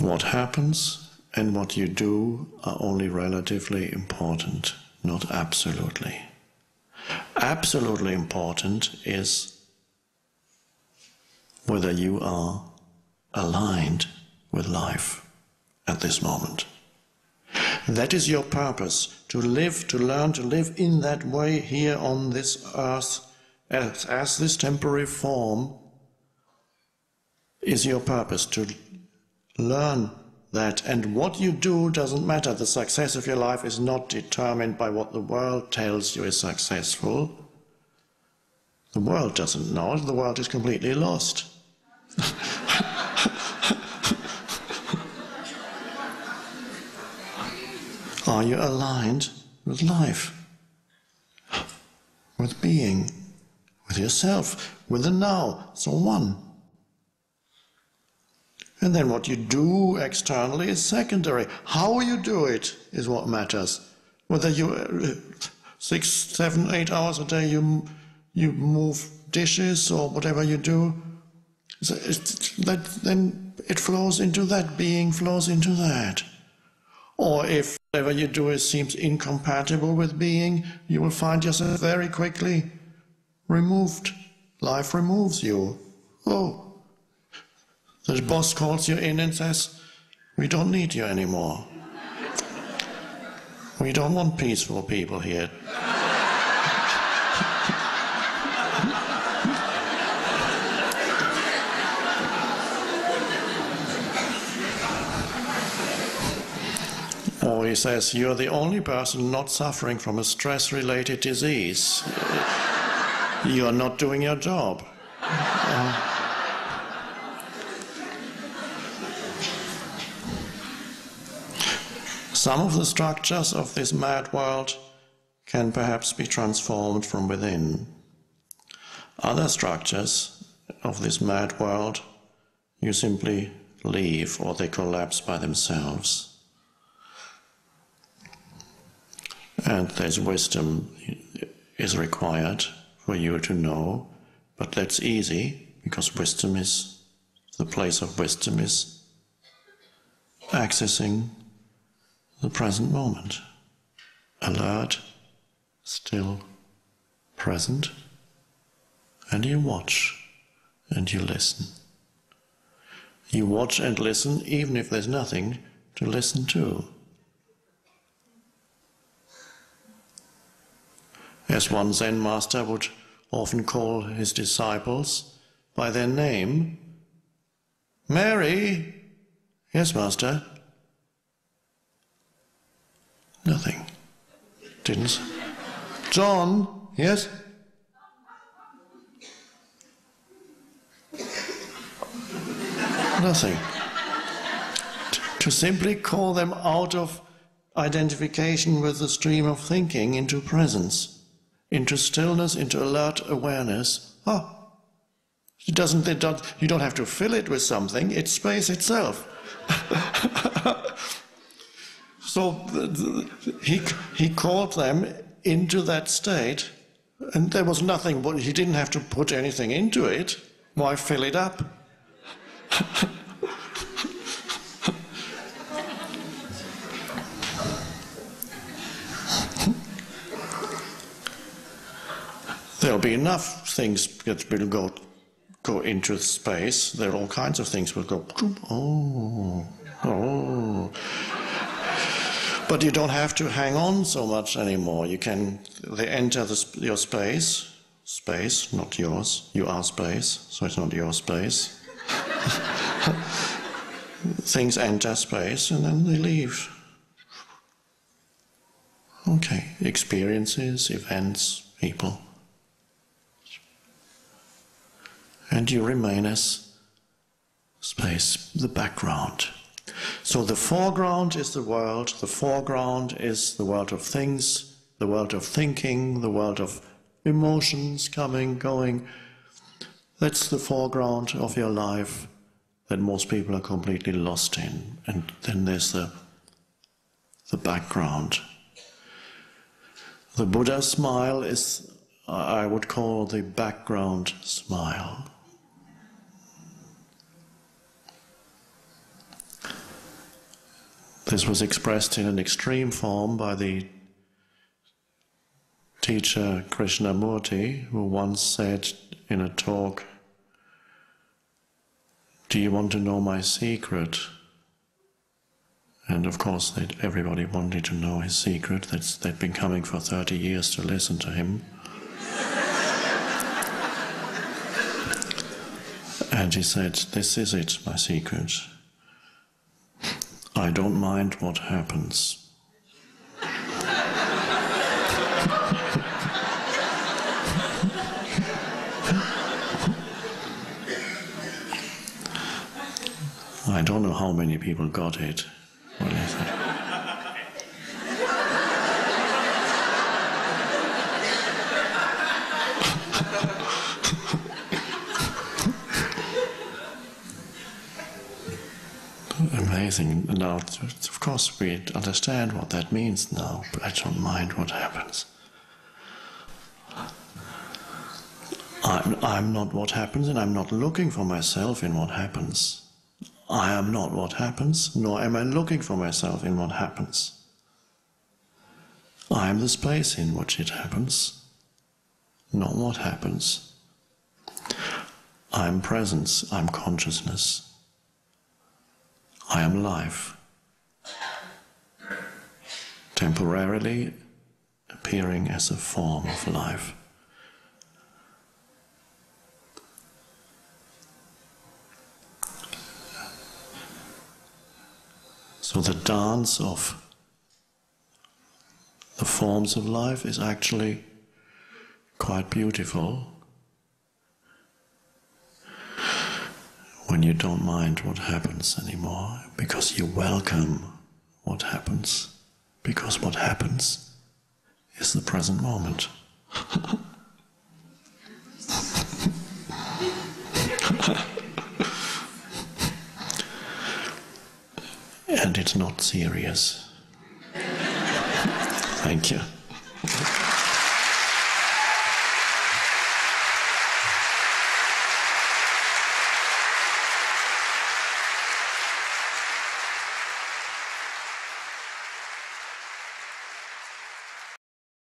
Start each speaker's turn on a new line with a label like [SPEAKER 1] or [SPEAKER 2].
[SPEAKER 1] What happens and what you do are only relatively important, not absolutely. Absolutely important is whether you are aligned with life at this moment. That is your purpose, to live, to learn to live in that way here on this earth, as this temporary form is your purpose, to learn that. And what you do doesn't matter. The success of your life is not determined by what the world tells you is successful. The world doesn't know it. The world is completely lost. Are you aligned with life, with being, with yourself, with the now? It's all one. And then what you do externally is secondary. How you do it is what matters. Whether you 6, 7, 8 hours a day you move dishes or whatever you do, then it flows into that, being flows into that. Or if whatever you do seems incompatible with being, you will find yourself very quickly removed. Life removes you. Oh. The boss calls you in and says, "We don't need you anymore. We don't want peaceful people here." Or he says, "You're the only person not suffering from a stress-related disease. You're not doing your job." Some of the structures of this mad world can perhaps be transformed from within. Other structures of this mad world you simply leave, or they collapse by themselves. And there's wisdom is required for you to know, but that's easy, because wisdom is, the place of wisdom is accessing the present moment, alert, still, present, and you watch and you listen. You watch and listen even if there's nothing to listen to. As one Zen master would often call his disciples by their name, "Mary." "Yes, master." Nothing. Didn't. "John." "Yes." Nothing. To simply call them out of identification with the stream of thinking into presence, into stillness, into alert awareness. You don't have to fill it with something, it's space itself. So he called them into that state, and there was nothing, he didn't have to put anything into it. Why fill it up? There'll be enough things that will go into space. There are all kinds of things will go, oh. But you don't have to hang on so much anymore. They enter your space, not yours. You are space, so it's not your space. Things enter space and then they leave. Okay, experiences, events, people. And you remain as space, the background. So the foreground is the world is the world of things, the world of thinking, the world of emotions coming, going. That's the foreground of your life that most people are completely lost in. And then there's the background. The Buddha smile is, I would call, the background smile. This was expressed in an extreme form by the teacher Krishnamurti, who once said in a talk, "Do you want to know my secret?" And of course everybody wanted to know his secret. They'd been coming for 30 years to listen to him. And he said, "This is it, my secret. I don't mind what happens." I don't know how many people got it. What is it? Amazing. Now, of course, we understand what that means now, but I don't mind what happens. I'm not what happens, and I'm not looking for myself in what happens. I am not what happens, nor am I looking for myself in what happens. I am the space in which it happens, not what happens. I am presence, I am consciousness. I am life, temporarily appearing as a form of life. So the dance of the forms of life is actually quite beautiful when you don't mind what happens anymore, because you welcome what happens, because what happens is the present moment. And it's not serious. Thank you.